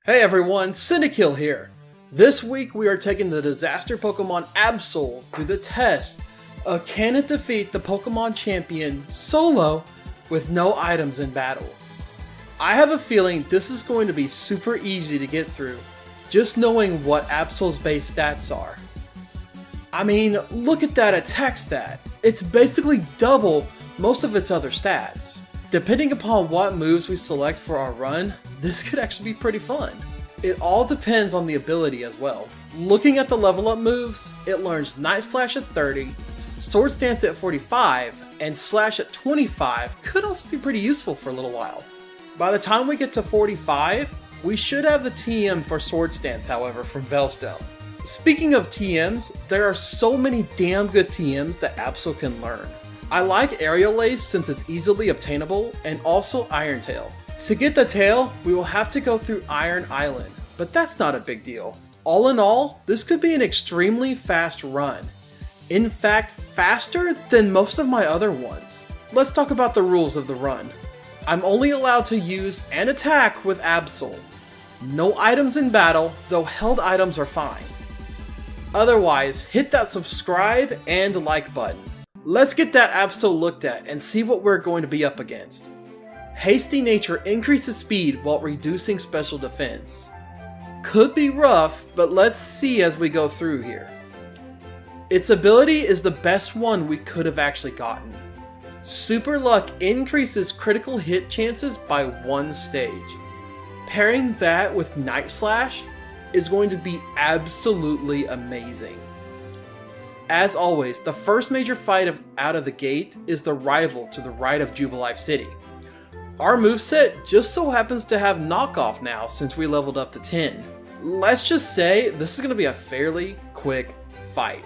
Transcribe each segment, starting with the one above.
Hey everyone, Cynikill here. This week we are taking the disaster Pokemon Absol through the test of can it defeat the Pokemon champion solo with no items in battle. I have a feeling this is going to be super easy to get through, just knowing what Absol's base stats are. I mean, look at that attack stat. It's basically double most of its other stats. Depending upon what moves we select for our run, this could actually be pretty fun. It all depends on the ability as well. Looking at the level up moves, it learns Night Slash at 30, Swords Dance at 45, and Slash at 25 could also be pretty useful for a little while. By the time we get to 45, we should have the TM for Swords Dance, however, from Veilstone. Speaking of TMs, there are so many damn good TMs that Absol can learn. I like Aerial Ace since it's easily obtainable, and also Iron Tail. To get the tail, we will have to go through Iron Island, but that's not a big deal. All in all, this could be an extremely fast run. In fact, faster than most of my other ones. Let's talk about the rules of the run. I'm only allowed to use and attack with Absol. No items in battle, though held items are fine. Otherwise, hit that subscribe and like button. Let's get that Absol looked at and see what we're going to be up against. Hasty Nature increases speed while reducing special defense. Could be rough, but let's see as we go through here. Its ability is the best one we could have actually gotten. Super Luck increases critical hit chances by 1 stage. Pairing that with Night Slash is going to be absolutely amazing. As always, the first major fight out of the gate is the rival to the right of Jubilife City. Our moveset just so happens to have knockoff now since we leveled up to 10. Let's just say this is going to be a fairly quick fight.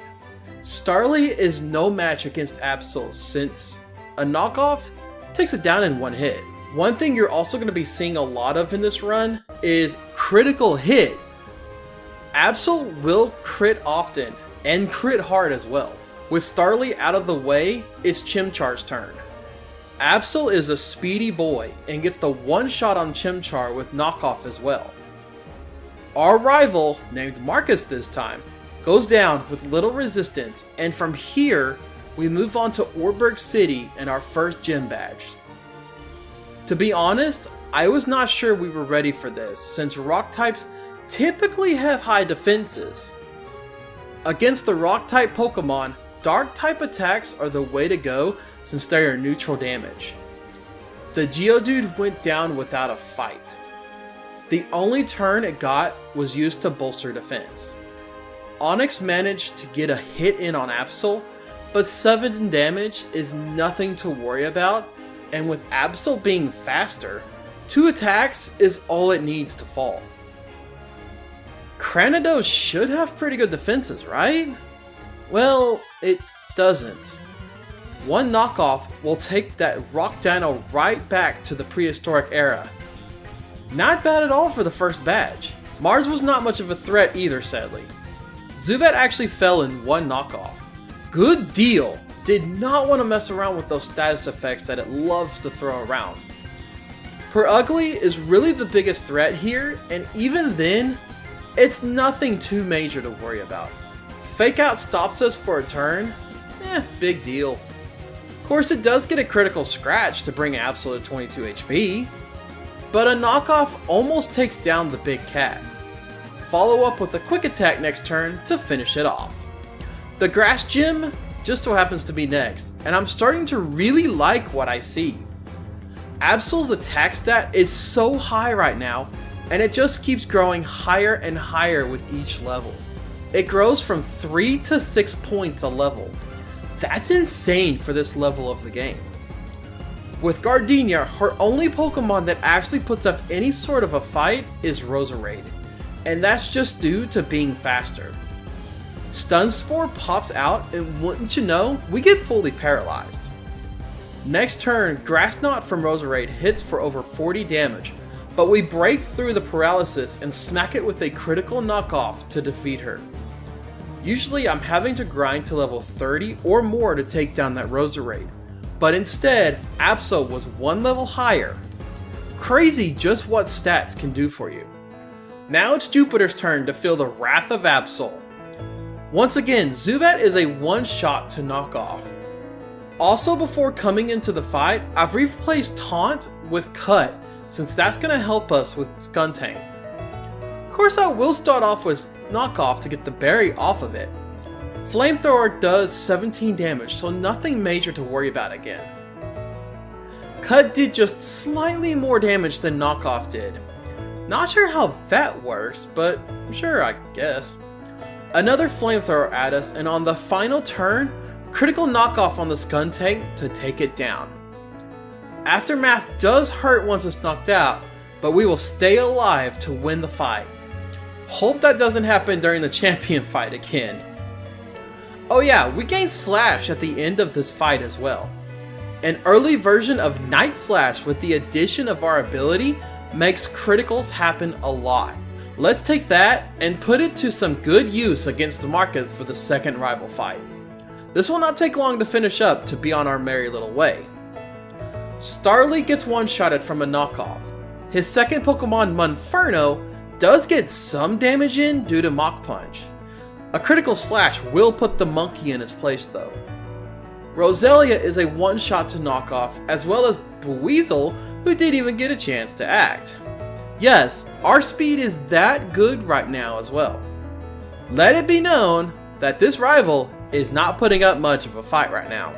Starly is no match against Absol since a knockoff takes it down in 1 hit. One thing you're also going to be seeing a lot of in this run is critical hit. Absol will crit often and crit hard as well. With Starly out of the way, it's Chimchar's turn. Absol is a speedy boy and gets the one shot on Chimchar with knockoff as well. Our rival, named Marcus this time, goes down with little resistance, and from here we move on to Orberg City and our first gym badge. To be honest, I was not sure we were ready for this since rock types typically have high defenses. Against the rock type Pokemon, dark type attacks are the way to go since they are neutral damage. The Geodude went down without a fight. The only turn it got was used to bolster defense. Onix managed to get a hit in on Absol, but 7 damage is nothing to worry about, and with Absol being faster, 2 attacks is all it needs to fall. Cranidos should have pretty good defenses, right? Well, it doesn't. 1 knockoff will take that Rock Dino right back to the prehistoric era. Not bad at all for the first badge. Mars was not much of a threat either, sadly. Zubat actually fell in 1 knockoff. Good deal. Did not want to mess around with those status effects that it loves to throw around. Her Ugly is really the biggest threat here, and even then, it's nothing too major to worry about. Fake Out stops us for a turn, big deal. Of course, it does get a critical scratch to bring Absol to 22 HP, but a knockoff almost takes down the big cat. Follow up with a quick attack next turn to finish it off. The Grass Gym just so happens to be next, and I'm starting to really like what I see. Absol's attack stat is so high right now, and it just keeps growing higher and higher with each level. It grows from 3 to 6 points a level. That's insane for this level of the game. With Gardenia, her only Pokemon that actually puts up any sort of a fight is Roserade, and that's just due to being faster. Stun Spore pops out, and wouldn't you know, we get fully paralyzed. Next turn, Grass Knot from Roserade hits for over 40 damage, but we break through the paralysis and smack it with a critical knockoff to defeat her. Usually I'm having to grind to level 30 or more to take down that Roserade, but instead Absol was 1 level higher. Crazy just what stats can do for you. Now it's Jupiter's turn to feel the wrath of Absol. Once again, Zubat is a one-shot to knock off. Also, before coming into the fight, I've replaced Taunt with Cut, since that's going to help us with Skuntank. Of course, I will start off with Knockoff to get the berry off of it. Flamethrower does 17 damage, so nothing major to worry about again. Cut did just slightly more damage than Knockoff did. Not sure how that works, but sure, I guess. Another Flamethrower at us, and on the final turn, critical Knockoff on the Skuntank to take it down. Aftermath does hurt once it's knocked out, but we will stay alive to win the fight. Hope that doesn't happen during the champion fight again. Oh yeah, we gain Slash at the end of this fight as well. An early version of Night Slash with the addition of our ability makes criticals happen a lot. Let's take that and put it to some good use against Marcus for the second rival fight. This will not take long to finish up to be on our merry little way. Starly gets one-shotted from a knockoff. His second Pokemon, Monferno, does get some damage in due to Mach Punch. A critical slash will put the monkey in its place though. Roselia is a one-shot to knock off, as well as Buizel, who didn't even get a chance to act. Yes, our speed is that good right now as well. Let it be known that this rival is not putting up much of a fight right now.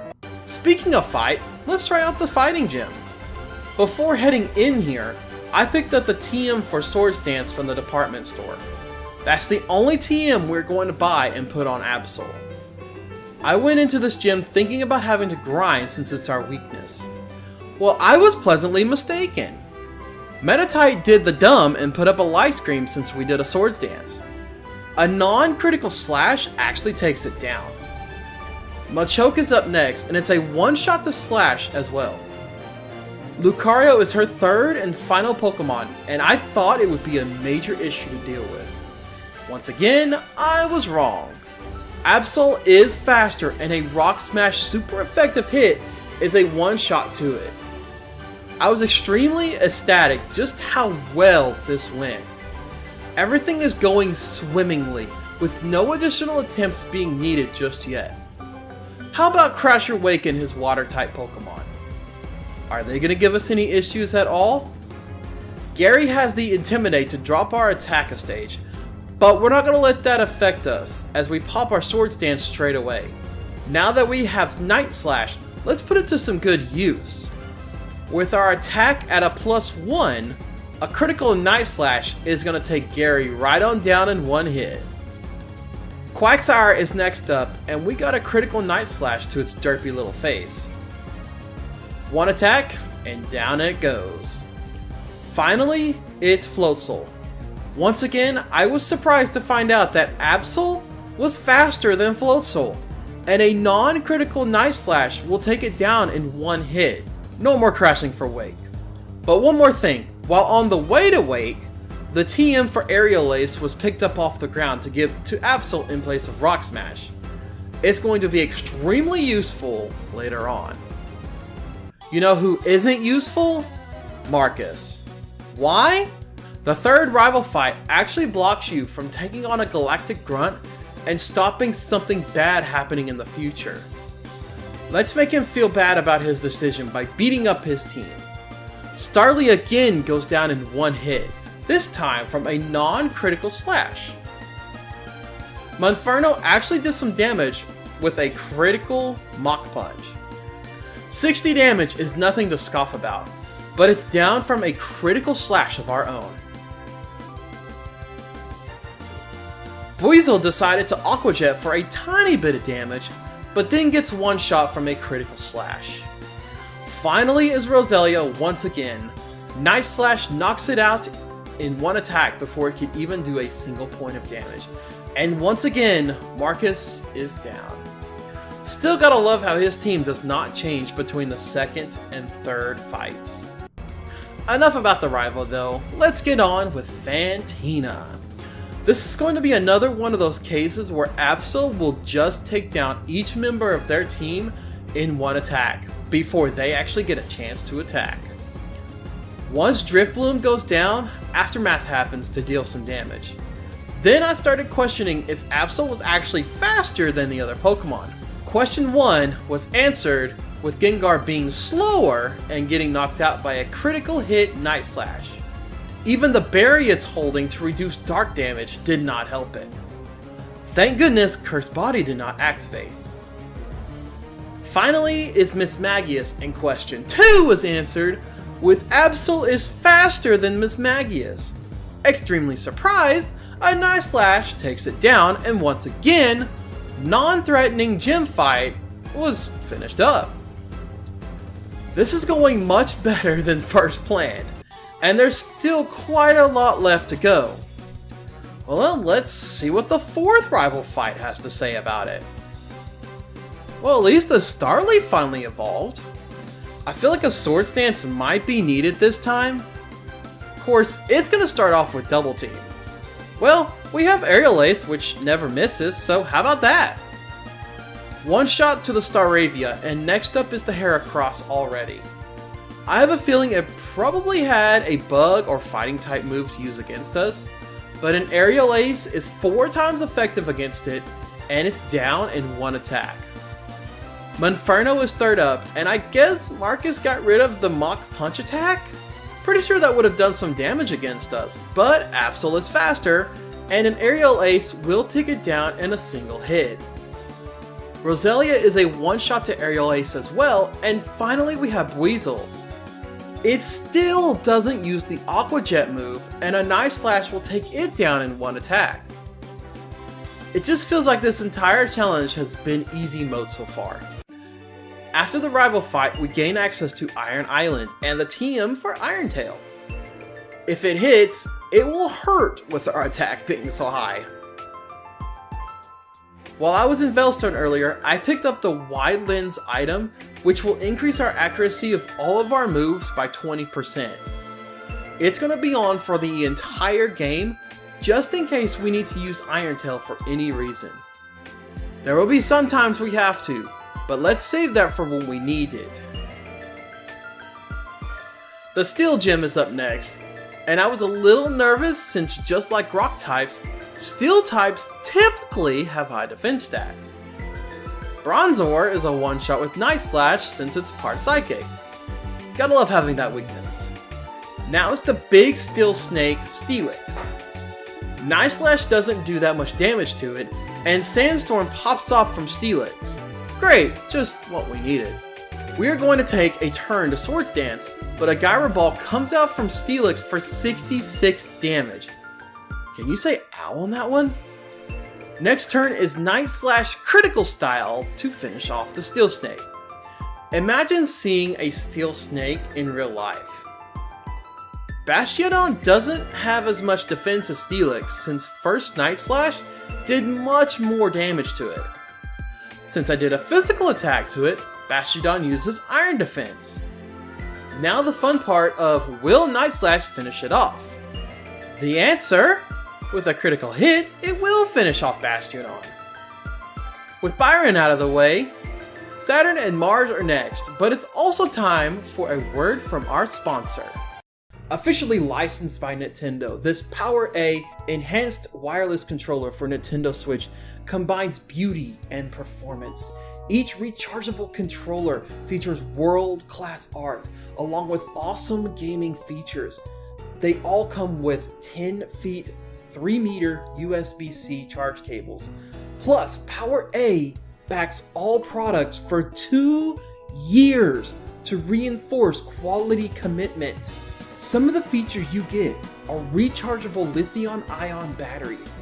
Speaking of fight, let's try out the fighting gym. Before heading in here, I picked up the TM for Swords Dance from the department store. That's the only TM we're going to buy and put on Absol. I went into this gym thinking about having to grind since it's our weakness. Well, I was pleasantly mistaken. Metatite did the dumb and put up a Light Scream since we did a Swords Dance. A non-critical slash actually takes it down. Machoke is up next, and it's a one-shot to slash as well. Lucario is her third and final Pokemon, and I thought it would be a major issue to deal with. Once again, I was wrong. Absol is faster, and a Rock Smash super effective hit is a one-shot to it. I was extremely ecstatic just how well this went. Everything is going swimmingly, with no additional attempts being needed just yet. How about Crasher Wake and his Water-type Pokemon? Are they going to give us any issues at all? Gary has the Intimidate to drop our attack a stage, but we're not going to let that affect us as we pop our Swords Dance straight away. Now that we have Night Slash, let's put it to some good use. With our attack at a +1, a critical Night Slash is going to take Gary right on down in one hit. Quagsire is next up, and we got a critical Night Slash to its derpy little face. One attack, and down it goes. Finally, it's Floatzel. Once again, I was surprised to find out that Absol was faster than Floatzel, and a non-critical Night Slash will take it down in one hit. No more crashing for Wake. But one more thing, while on the way to Wake, the TM for Aerial Ace was picked up off the ground to give to Absol in place of Rock Smash. It's going to be extremely useful later on. You know who isn't useful? Marcus. Why? The third rival fight actually blocks you from taking on a Galactic Grunt and stopping something bad happening in the future. Let's make him feel bad about his decision by beating up his team. Starly again goes down in one hit, this time from a non-critical slash. Monferno actually did some damage with a critical Mach Punch. 60 damage is nothing to scoff about, but it's down from a critical slash of our own. Buizel decided to Aqua Jet for a tiny bit of damage, but then gets one shot from a critical slash. Finally is Roselia once again. Night Slash knocks it out in one attack before it can even do a single point of damage. And once again, Marcus is down. Still gotta love how his team does not change between the second and third fights. Enough about the rival though, let's get on with Fantina. This is going to be another one of those cases where Absol will just take down each member of their team in one attack before they actually get a chance to attack. Once Drift Bloom goes down, Aftermath happens to deal some damage. Then I started questioning if Absol was actually faster than the other Pokemon. Question 1 was answered with Gengar being slower and getting knocked out by a critical hit Night Slash. Even the berry it's holding to reduce dark damage did not help it. Thank goodness Cursed Body did not activate. Finally is Mismagius, and question 2 was answered with Absol is faster than Mismagius. Extremely surprised, a Night Slash takes it down, and once again, non-threatening gym fight was finished up. This is going much better than first planned, and there's still quite a lot left to go. Well, let's see what the fourth rival fight has to say about it. Well, at least the Starly finally evolved. I feel like a Swords Dance might be needed this time. Of course, it's going to start off with Double Team. Well, we have Aerial Ace, which never misses, so how about that? One shot to the Staravia, and next up is the Heracross already. I have a feeling it probably had a bug or fighting type move to use against us, but an Aerial Ace is 4 times effective against it, and it's down in 1 attack. Monferno is third up, and I guess Marcus got rid of the Mach Punch attack? Pretty sure that would have done some damage against us, but Absol is faster, and an Aerial Ace will take it down in a single hit. Roselia is a one-shot to Aerial Ace as well, and finally we have Weasel. It still doesn't use the Aqua Jet move, and a Night Slash will take it down in 1 attack. It just feels like this entire challenge has been easy mode so far. After the rival fight, we gain access to Iron Island and the TM for Iron Tail. If it hits, it will hurt with our attack being so high. While I was in Veilstone earlier, I picked up the Wide Lens item, which will increase our accuracy of all of our moves by 20%. It's going to be on for the entire game, just in case we need to use Iron Tail for any reason. There will be some times we have to, but let's save that for when we need it. The Steel Gym is up next, and I was a little nervous since just like Rock types, Steel types typically have high defense stats. Bronzor is a one-shot with Night Slash since it's part Psychic. Gotta love having that weakness. Now it's the big Steel Snake, Steelix. Night Slash doesn't do that much damage to it, and Sandstorm pops off from Steelix. Great, just what we needed. We are going to take a turn to Swords Dance, but a Gyro Ball comes out from Steelix for 66 damage. Can you say ow on that one? Next turn is Night Slash Critical Style to finish off the Steel Snake. Imagine seeing a Steel Snake in real life. Bastiodon doesn't have as much defense as Steelix since first Night Slash did much more damage to it. Since I did a physical attack to it, Bastiodon uses Iron Defense. Now the fun part of will Night Slash finish it off? The answer? With a critical hit, it will finish off Bastiodon. With Byron out of the way, Saturn and Mars are next, but it's also time for a word from our sponsor. Officially licensed by Nintendo, this Power A enhanced wireless controller for Nintendo Switch combines beauty and performance. Each rechargeable controller features world-class art, along with awesome gaming features. They all come with 10 feet 3 meter USB-C charge cables. Plus, Power A backs all products for 2 years to reinforce quality commitment. Some of the features you get are rechargeable lithium-ion batteries,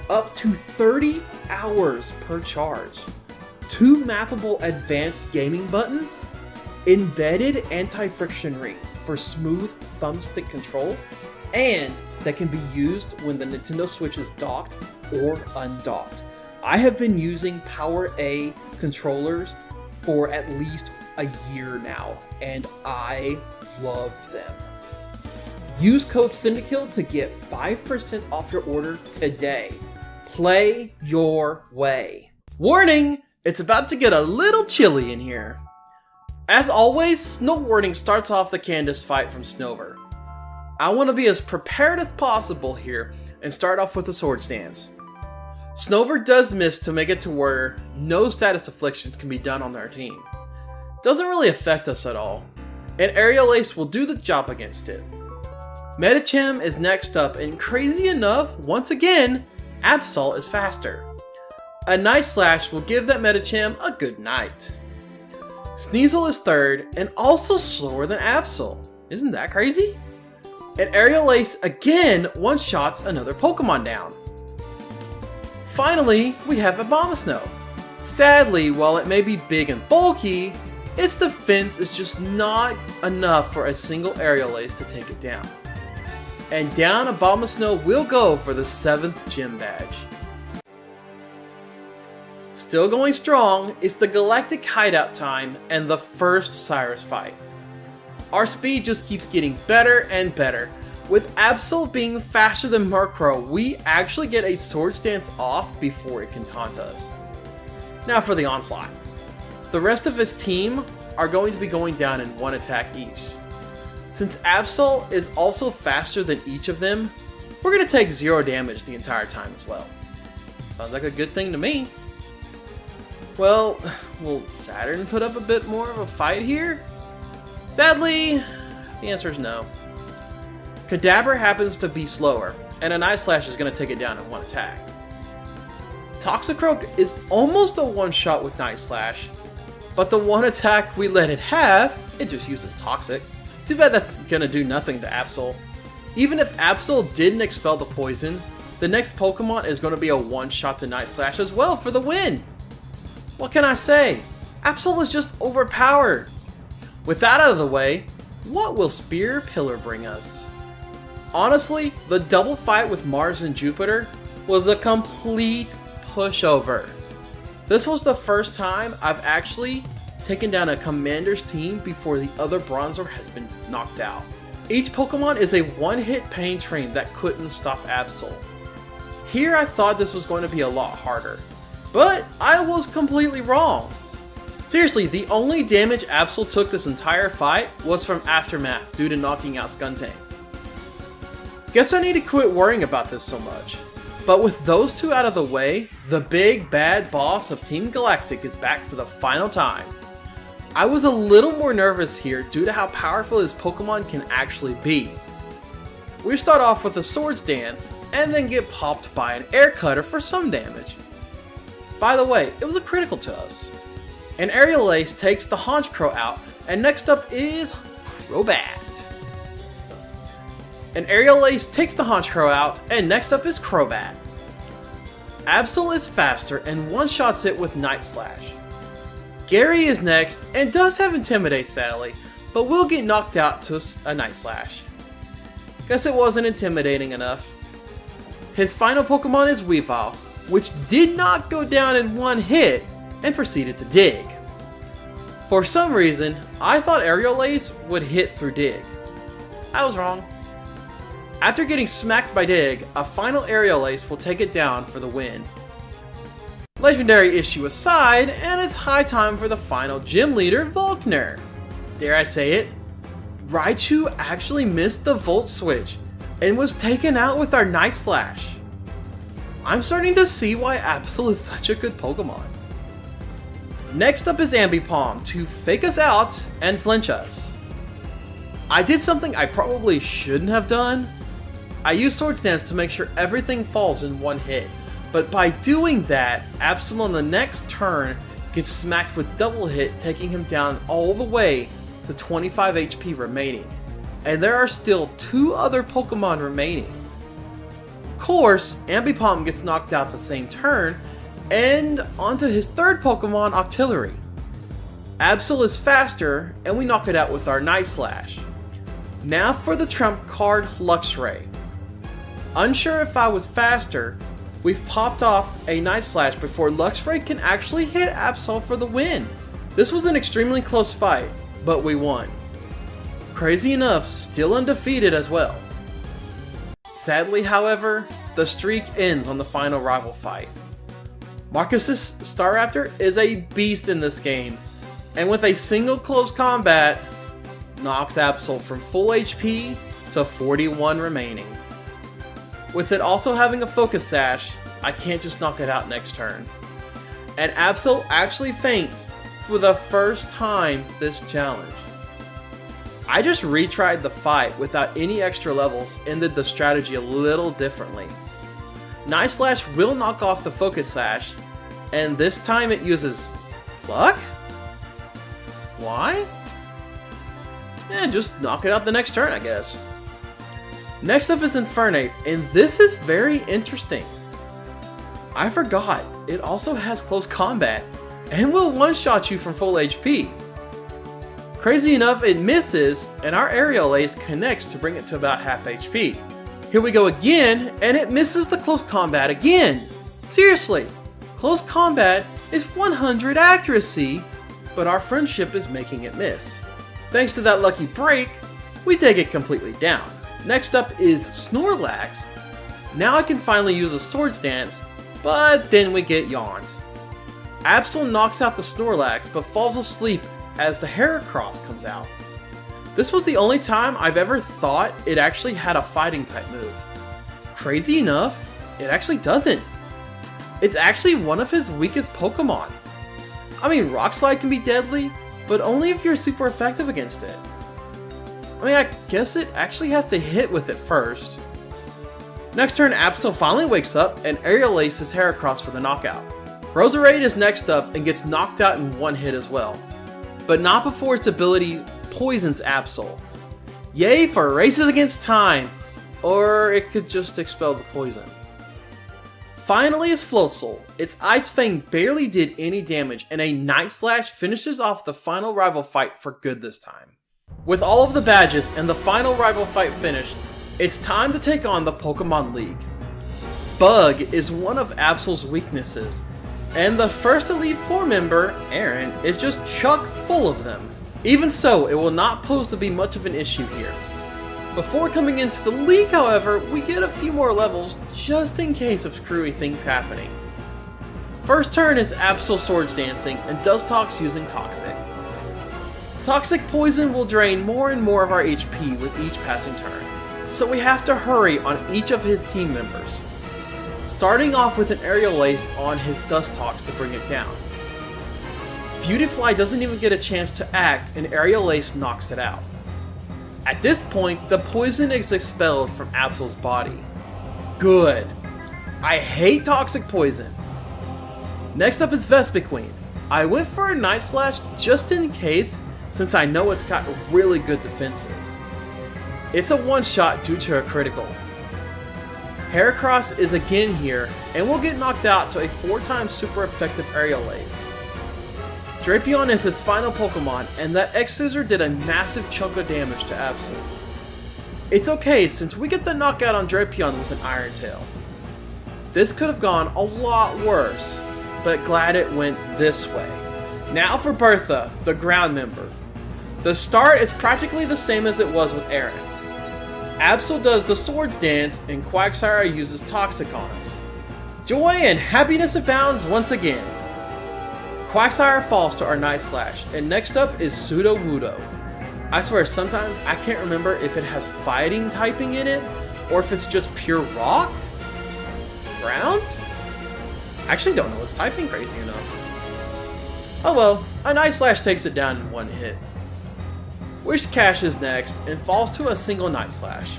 up to 30 hours per charge, 2 mappable advanced gaming buttons, embedded anti-friction rings for smooth thumbstick control, and that can be used when the Nintendo Switch is docked or undocked. I have been using Power A controllers for at least a year now, and I love them. Use code Syndikill to get 5% off your order today. Play your way. Warning! It's about to get a little chilly in here. As always, Snow Warning starts off the Candace fight from Snover. I want to be as prepared as possible here and start off with the sword stance. Snover does miss to make it to where no status afflictions can be done on our team. Doesn't really affect us at all, and Aerial Ace will do the job against it. Medicham is next up, and crazy enough, once again, Absol is faster. A Night Slash will give that Medicham a good night. Sneasel is third, and also slower than Absol. Isn't that crazy? And Aerial Ace again one-shots another Pokemon down. Finally, we have Abomasnow. Sadly, while it may be big and bulky, its defense is just not enough for a single Aerial Ace to take it down. And down Abomasnow will go for the 7th gym badge. Still going strong is the Galactic Hideout time and the first Cyrus fight. Our speed just keeps getting better and better. With Absol being faster than Murkrow, we actually get a sword stance off before it can taunt us. Now for the onslaught. The rest of his team are going to be going down in one attack each. Since Absol is also faster than each of them, we're going to take 0 damage the entire time as well. Sounds like a good thing to me. Well, will Saturn put up a bit more of a fight here? Sadly, the answer is no. Kadabra happens to be slower, and a Night Slash is going to take it down in one attack. Toxicroak is almost a one-shot with Night Slash, but the one attack we let it have, it just uses Toxic. Too bad that's going to do nothing to Absol. Even if Absol didn't expel the poison, the next Pokemon is going to be a one-shot to Night Slash as well for the win. What can I say? Absol is just overpowered. With that out of the way, what will Spear Pillar bring us? Honestly, the double fight with Mars and Jupiter was a complete pushover. This was the first time I've actually taken down a commander's team before the other Bronzor has been knocked out. Each Pokemon is a one-hit pain train that couldn't stop Absol. Here I thought this was going to be a lot harder, but I was completely wrong. Seriously, the only damage Absol took this entire fight was from Aftermath due to knocking out Skuntank. Guess I need to quit worrying about this so much. But with those two out of the way, the big bad boss of Team Galactic is back for the final time. I was a little more nervous here due to how powerful his Pokemon can actually be. We start off with a Swords Dance, and then get popped by an Air Cutter for some damage. By the way, it was a critical to us. An Aerial Ace takes the Honchkrow out, and next up is Crobat. An Aerial Ace takes the Honchkrow out, and next up is Crobat. Absol is faster and one-shots it with Night Slash. Gary is next, and does have Intimidate sadly, but will get knocked out to a Night Slash. Guess it wasn't intimidating enough. His final Pokemon is Weavile, which did not go down in one hit, and proceeded to Dig. For some reason, I thought Aerial Ace would hit through Dig. I was wrong. After getting smacked by Dig, a final Aerial Ace will take it down for the win. Legendary issue aside, and it's high time for the final gym leader, Volkner. Dare I say it? Raichu actually missed the Volt Switch, and was taken out with our Night Slash. I'm starting to see why Absol is such a good Pokemon. Next up is Ambipom to fake us out and flinch us. I did something I probably shouldn't have done. I used Swords Dance to make sure everything falls in one hit, but by doing that, Absol on the next turn gets smacked with double hit, taking him down all the way to 25 HP remaining. And there are still 2 other Pokemon remaining. Of course, Ambipom gets knocked out the same turn, and onto his third Pokemon, Octillery. Absol is faster, and we knock it out with our Night Slash. Now for the trump card, Luxray. Unsure if I was faster, we've popped off a Night Slash before Luxray can actually hit Absol for the win. This was an extremely close fight, but we won. Crazy enough, still undefeated as well. Sadly, however, the streak ends on the final rival fight. Marcus's Staraptor is a beast in this game, and with a single close combat, knocks Absol from full HP to 41 remaining. With it also having a focus sash, I can't just knock it out next turn. And Absol actually faints for the first time this challenge. I just retried the fight without any extra levels and did the strategy a little differently. Night Slash will knock off the focus sash, and this time it uses luck? Why? Just knock it out the next turn, I guess. Next up is Infernape, and this is very interesting. I forgot, it also has close combat, and will one-shot you from full HP. Crazy enough, it misses, and our Aerial Ace connects to bring it to about half HP. Here we go again, and it misses the close combat again! Seriously, close combat is 100 accuracy, but our friendship is making it miss. Thanks to that lucky break, we take it completely down. Next up is Snorlax. Now I can finally use a Swords Dance, but then we get yawned. Absol knocks out the Snorlax, but falls asleep as the Heracross comes out. This was the only time I've ever thought it actually had a fighting type move. Crazy enough, it actually doesn't. It's actually one of his weakest Pokemon. I mean, Rock Slide can be deadly, but only if you're super effective against it. I mean, I guess it actually has to hit with it first. Next turn, Absol finally wakes up and Aerial Aces Heracross for the knockout. Roserade is next up and gets knocked out in one hit as well, but not before its ability poisons Absol. Yay for races against time, or it could just expel the poison. Finally is Floatzel. Its Ice Fang barely did any damage, and a Night Slash finishes off the final rival fight for good this time. With all of the badges and the final rival fight finished, it's time to take on the Pokemon League. Bug is one of Absol's weaknesses, and the first Elite Four member, Aaron, is just chock full of them. Even so, it will not pose to be much of an issue here. Before coming into the league, however, we get a few more levels just in case of screwy things happening. First turn is Absol Swords Dancing and Dustox using Toxic. Toxic Poison will drain more and more of our HP with each passing turn, so we have to hurry on each of his team members. Starting off with an Aerial Ace on his Dustox to bring it down. Beautifly doesn't even get a chance to act and Aerial Ace knocks it out. At this point, the poison is expelled from Absol's body. Good. I hate toxic poison. Next up is Vespiquen. I went for a Night Slash just in case, since I know it's got really good defenses. It's a one-shot due to a critical. Heracross is again here, and will get knocked out to a 4-time super effective Aerial Ace. Drapion is his final Pokemon, and that X-Scissor did a massive chunk of damage to Absol. It's okay since we get the knockout on Drapion with an Iron Tail. This could have gone a lot worse, but glad it went this way. Now for Bertha, the ground member. The start is practically the same as it was with Aaron. Absol does the Swords Dance, and Quagsire uses Toxic on us. Joy and happiness abounds once again. Quagsire falls to our Night Slash, and next up is Sudowoodo. I swear sometimes I can't remember if it has fighting typing in it, or if it's just pure rock? Ground? I actually don't know its typing crazy enough. Oh well, a Night Slash takes it down in one hit. Whiscash is next, and falls to a single Night Slash.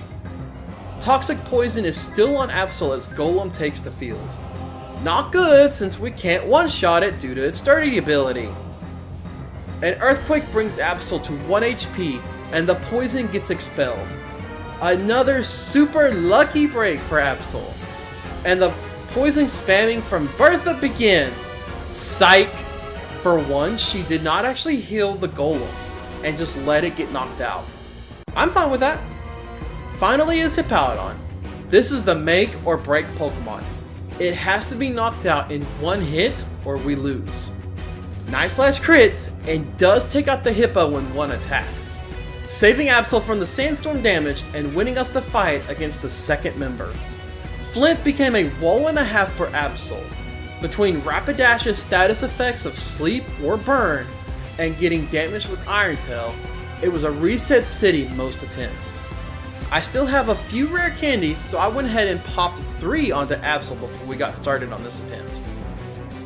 Toxic Poison is still on Absol as Golem takes the field. Not good, since we can't one-shot it due to its sturdy ability. An Earthquake brings Absol to 1 HP, and the poison gets expelled. Another super lucky break for Absol. And the poison spamming from Bertha begins. Psych! For once, she did not actually heal the Golem, and just let it get knocked out. I'm fine with that. Finally is Hippowdon. This is the make or break Pokemon. It has to be knocked out in one hit or we lose. Night Slash crits and does take out the Hippo in one attack, saving Absol from the Sandstorm damage and winning us the fight against the second member. Flint became a wall and a half for Absol. Between Rapidash's status effects of sleep or burn and getting damaged with Iron Tail, it was a reset city most attempts. I still have a few rare candies, so I went ahead and popped 3 onto Absol before we got started on this attempt.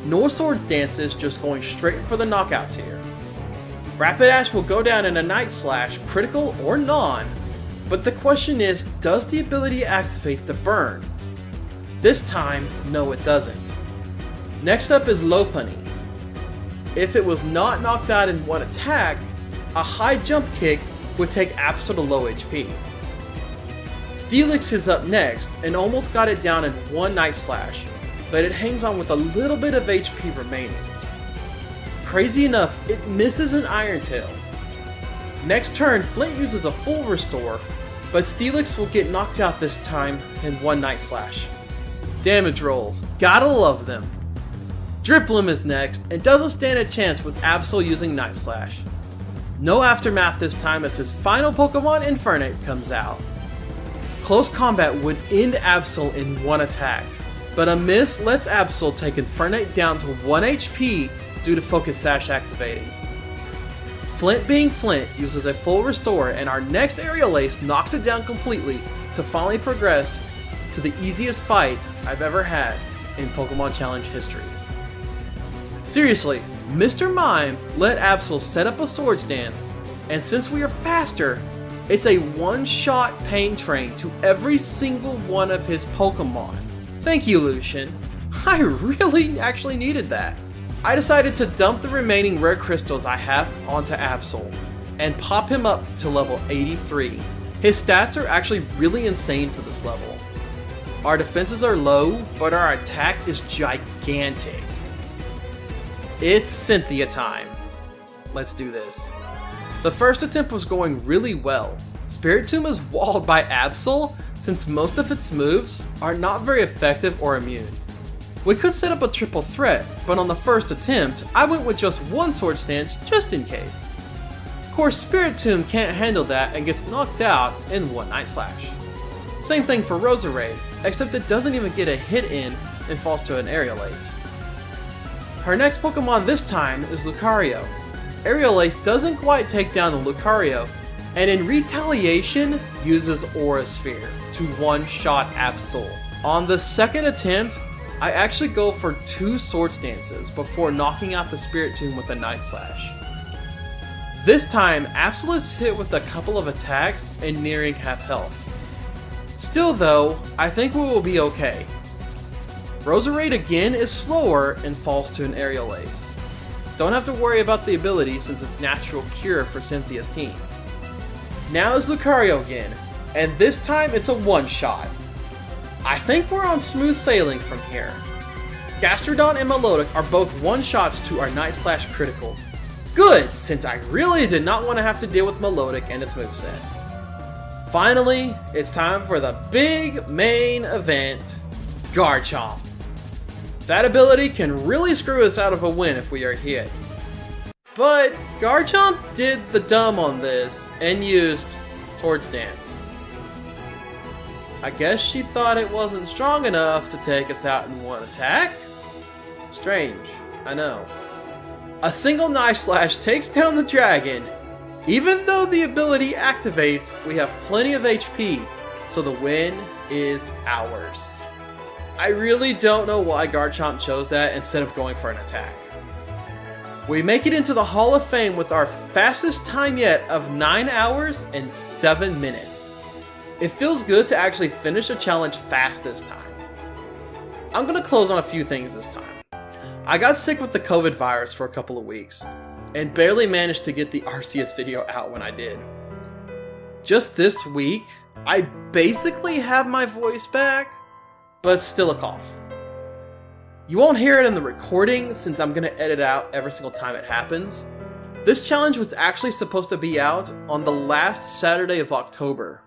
No swords dances, just going straight for the knockouts here. Rapid Ash will go down in a Night Slash, critical or non, but the question is, does the ability activate the burn? This time, no it doesn't. Next up is Lopunny. If it was not knocked out in one attack, a high jump kick would take Absol to low HP. Steelix is up next and almost got it down in one Night Slash, but it hangs on with a little bit of HP remaining. Crazy enough, it misses an Iron Tail. Next turn, Flint uses a full restore, but Steelix will get knocked out this time in one Night Slash. Damage rolls, gotta love them. Driplim is next and doesn't stand a chance with Absol using Night Slash. No aftermath this time as his final Pokemon Infernape comes out. Close combat would end Absol in one attack, but a miss lets Absol take Infernape down to 1 HP due to Focus Sash activating. Flint being Flint uses a full restore and our next Aerial Ace knocks it down completely to finally progress to the easiest fight I've ever had in Pokemon Challenge history. Seriously, Mr. Mime let Absol set up a Swords Dance, and since we are faster, it's a one-shot Pain Train to every single one of his Pokemon. Thank you, Lucian. I really actually needed that. I decided to dump the remaining rare crystals I have onto Absol and pop him up to level 83. His stats are actually really insane for this level. Our defenses are low, but our attack is gigantic. It's Cynthia time. Let's do this. The first attempt was going really well. Spiritomb is walled by Absol since most of its moves are not very effective or immune. We could set up a triple threat, but on the first attempt, I went with just one Sword Stance just in case. Of course, Spiritomb can't handle that and gets knocked out in one Night Slash. Same thing for Roserade, except it doesn't even get a hit in and falls to an Aerial Ace. Her next Pokemon this time is Lucario. Aerial Ace doesn't quite take down the Lucario, and in retaliation uses Aura Sphere to one-shot Absol. On the second attempt, I actually go for 2 Sword Stances before knocking out the Spiritomb with a Night Slash. This time, Absol is hit with a couple of attacks and nearing half health. Still though, I think we will be okay. Roserade again is slower and falls to an Aerial Ace. Don't have to worry about the ability since it's natural cure for Cynthia's team. Now is Lucario again, and this time it's a one-shot. I think we're on smooth sailing from here. Gastrodon and Milotic are both one-shots to our Night Slash criticals. Good, since I really did not want to have to deal with Milotic and its moveset. Finally, it's time for the big main event, Garchomp. That ability can really screw us out of a win if we are hit. But Garchomp did the dumb on this and used Swords Dance. I guess she thought it wasn't strong enough to take us out in one attack? Strange, I know. A single Night Slash takes down the dragon. Even though the ability activates, we have plenty of HP, so the win is ours. I really don't know why Garchomp chose that instead of going for an attack. We make it into the Hall of Fame with our fastest time yet of 9 hours and 7 minutes. It feels good to actually finish a challenge fast this time. I'm gonna close on a few things this time. I got sick with the COVID virus for a couple of weeks, and barely managed to get the Arceus video out when I did. Just this week, I basically have my voice back, but still a cough. You won't hear it in the recording since I'm gonna edit out every single time it happens. This challenge was actually supposed to be out on the last Saturday of October,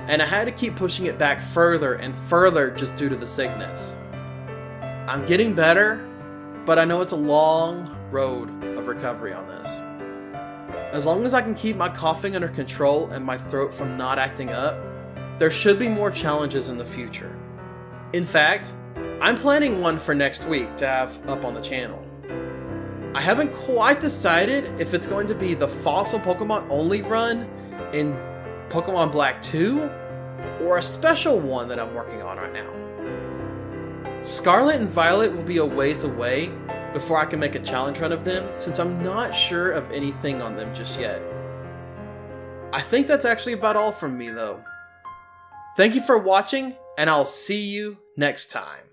and I had to keep pushing it back further and further just due to the sickness. I'm getting better, but I know it's a long road of recovery on this. As long as I can keep my coughing under control and my throat from not acting up, there should be more challenges in the future. In fact, I'm planning one for next week to have up on the channel. I haven't quite decided if it's going to be the Fossil Pokemon only run in Pokemon Black 2, or a special one that I'm working on right now. Scarlet and Violet will be a ways away before I can make a challenge run of them, since I'm not sure of anything on them just yet. I think that's actually about all from me though. Thank you for watching, and I'll see you next time.